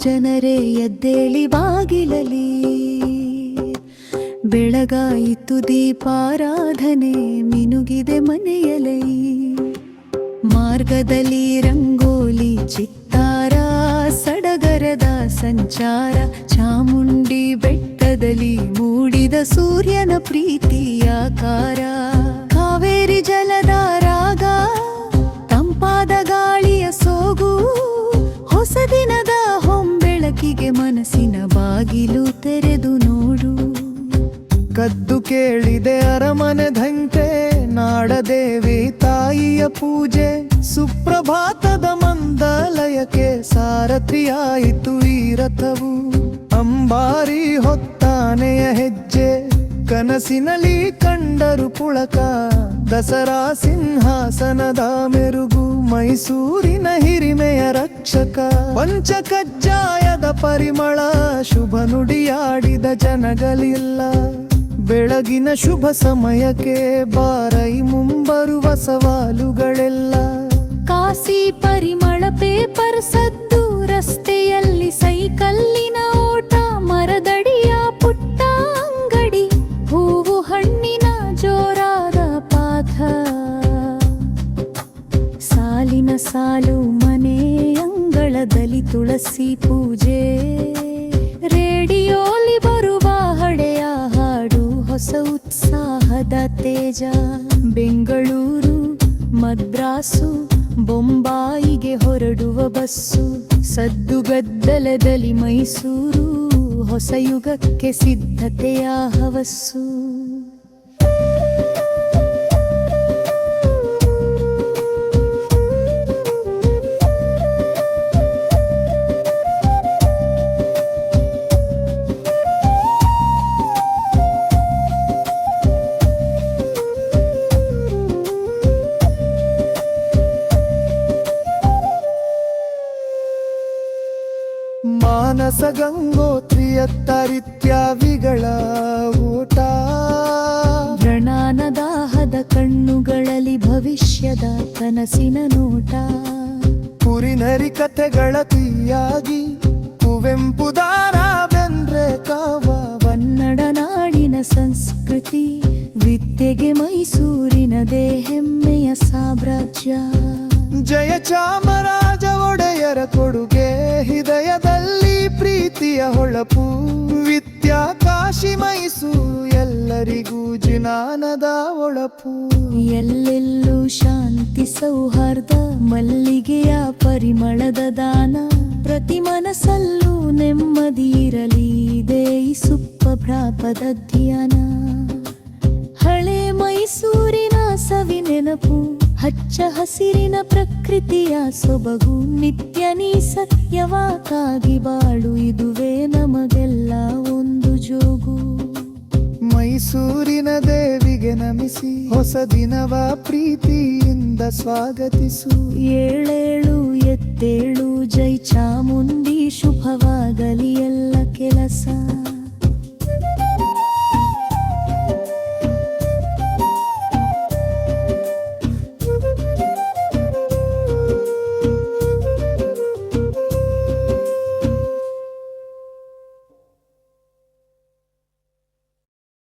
ಜನರೇ ಎದ್ದೇಳಿ ಬಾಗಿಲಲಿ, ಬೆಳಗಾಯಿತು ದೀಪಾರಾಧನೆ ಮಿನುಗಿದೆ ಮನೆಯಲೈ. ಮಾರ್ಗದಲ್ಲಿ ರಂಗೋಲಿ ಚಿತ್ತಾರ, ಸಡಗರದ ಸಂಚಾರ, ಚಾಮುಂಡಿ ಬೆಟ್ಟದಲ್ಲಿ ಮೂಡಿದ ಸೂರ್ಯನ ಪ್ರೀತಿಯಾಕಾರ. ಕಾವೇರಿ ಜಲದ ರಾಗ, ತಂಪಾದ ಗಾಳಿಯ ಸೋಗು, ಹೊಸ ದಿನದ ಹೊಂಬೆಳಕಿಗೆ ಮನಸ್ಸಿನ ಬಾಗಿಲು ತೆರೆದು ನೋಡು. ಕದ್ದು ಕೇಳಿದೆ ಅರಮನೆ ಧಂಟೆ, ನಾಡದೇವಿ ತಾಯಿಯ ಪೂಜೆ, ಸುಪ್ರಭಾತದ ಮಂದಾಲಯಕ್ಕೆ ಸಾರಥಿಯಾಯಿತು ಈ ರಥವು. ಅಂಬಾರಿ ಹೊತ್ತಾನೆಯ ಹೆಜ್ಜೆ, ಕನಸಿನಲ್ಲಿ ಕಂಡರು ಪುಳಕ, ದಸರಾ ಸಿಂಹಾಸನದ ಮೆರುಗು, ಮೈಸೂರಿನ ಹಿರಿಮೆಯ ರಕ್ಷಕ. ಪಂಚಕಜ್ಜಾಯದ ಪರಿಮಳ, ಶುಭ ನುಡಿಯಾಡಿದ ಜನಗಳಿಲ್ಲ. ಬೆಳಗಿನ ಶುಭ ಸಮಯಕ್ಕೆ ಬಾರೈ ಮುಂಬರುವ ಸವಾಲುಗಳೆಲ್ಲ. ಕಾಸಿ ಪರಿಮಳ ಪೇಪರ್ ಸದ್ದು, ರಸ್ತೆಯಲ್ಲಿ ಸೈಕಲ್ಲಿನ ಓಟ, ಮರದಡಿಯ ಪುಟ್ಟ ಅಂಗಡಿ, ಹೂವು ಹಣ್ಣಿನ ಜೋರಾದ ಪಾಠ. ಸಾಲಿನ ಸಾಲು ಮನೆ ಅಂಗಳದಲ್ಲಿ ತುಳಸಿ ಪೂಜೆ, ರೇಡಿಯೋಲಿ ಬರುವ ಹಳೆಯ ಹಾಡು ಹೊಸ ಉತ್ಸಾಹದ ತೇಜ. ಬೆಂಗಳೂರು ಮದ್ರಾಸು ಬೊಂಬಾಯಿಗೆ ಹೊರಡುವ ಬಸ್ಸು, ಸದ್ದುಗದ್ದಲದಲ್ಲಿ ಮೈಸೂರು, ಹೊಸ ಯುಗಕ್ಕೆ ಸಿದ್ಧತೆಯ ಹವಸ್ಸು. ಮಾನಸ ಗಂಗೋತ್ರಿಯತ್ತ ರಿತ್ಯಾವಿಗಳ ಊಟ, ರಣಾನದಾಹದ ಕಣ್ಣುಗಳಲ್ಲಿ ಭವಿಷ್ಯದ ಕನಸಿನ ನೋಟ. ಕುರಿನರಿ ಕಥೆಗಳ ತೀಯಾಗಿ ಕುವೆಂಪು ದಾರ ಬೆಂದ್ರೆ ಕಾವ. ಕನ್ನಡ ನಾಡಿನ ಸಂಸ್ಕೃತಿ ವಿದ್ಯೆಗೆ ಮೈಸೂರಿನದೇ ಹೆಮ್ಮೆಯ ಸಾಮ್ರಾಜ್ಯ. ಜಯ ಚಾಮರಾಜ ಒಡೆಯರ ಕೊಡುಗೆ, ಹೃದಯದಲ್ಲಿ ಪ್ರೀತಿಯ ಹೊಳಪು. ವಿದ್ಯಾ ಕಾಶಿ ಮೈಸೂರು, ಎಲ್ಲರಿಗೂ ಜ್ಞಾನದ ಒಳಪು. ಎಲ್ಲೆಲ್ಲೂ ಶಾಂತಿ ಸೌಹಾರ್ದ, ಮಲ್ಲಿಗೆಯ ಪರಿಮಳದ ದಾನ. ಪ್ರತಿ ಮನಸ್ಸಲ್ಲೂ ನೆಮ್ಮದಿ ಇರಲಿ, ಇದೇ ಸುಪ್ರಭಾತದ ಧ್ಯಾನ. ಹಳೆ ಮೈಸೂರಿನ ಸವಿ ನೆನಪು, ಹಚ್ಚ ಹಸಿರಿನ ಪ್ರಕೃತಿಯ ಸೊಬಗು. ನಿತ್ಯ ನೀ ಸತ್ಯವಾಕಾಗಿ ಬಾಳು, ಇದುವೇ ನಮಗೆಲ್ಲ ಒಂದು ಜೋಗು. ಮೈಸೂರಿನ ದೇವಿಗೆ ನಮಿಸಿ, ಹೊಸ ದಿನವ ಪ್ರೀತಿಯಿಂದ ಸ್ವಾಗತಿಸು. ಏಳೇಳು ಎತ್ತೇಳು, ಜೈ ಚಾಮುಂಡಿ, ಶುಭವಾಗಲಿ ಎಲ್ಲ ಕೆಲಸ.